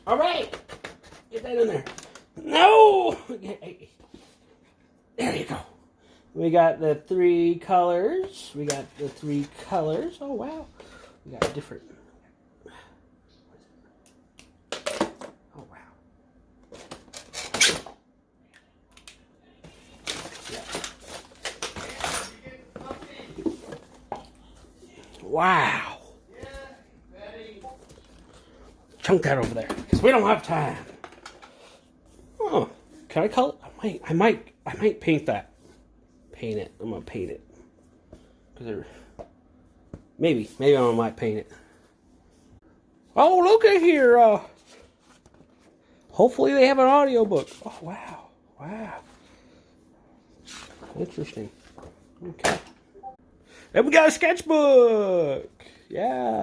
All right. Get that in there. No! There you go. We got the 3 colors. Oh, wow. We got different. Oh, wow. Wow. Chunk that over there, because we don't have time. Oh, can I color? I might paint that. Paint it. I'm gonna paint it. Maybe I might paint it. Oh, look at here. Hopefully they have an audiobook. Oh, wow. Interesting. Okay. And we got a sketchbook. Yeah.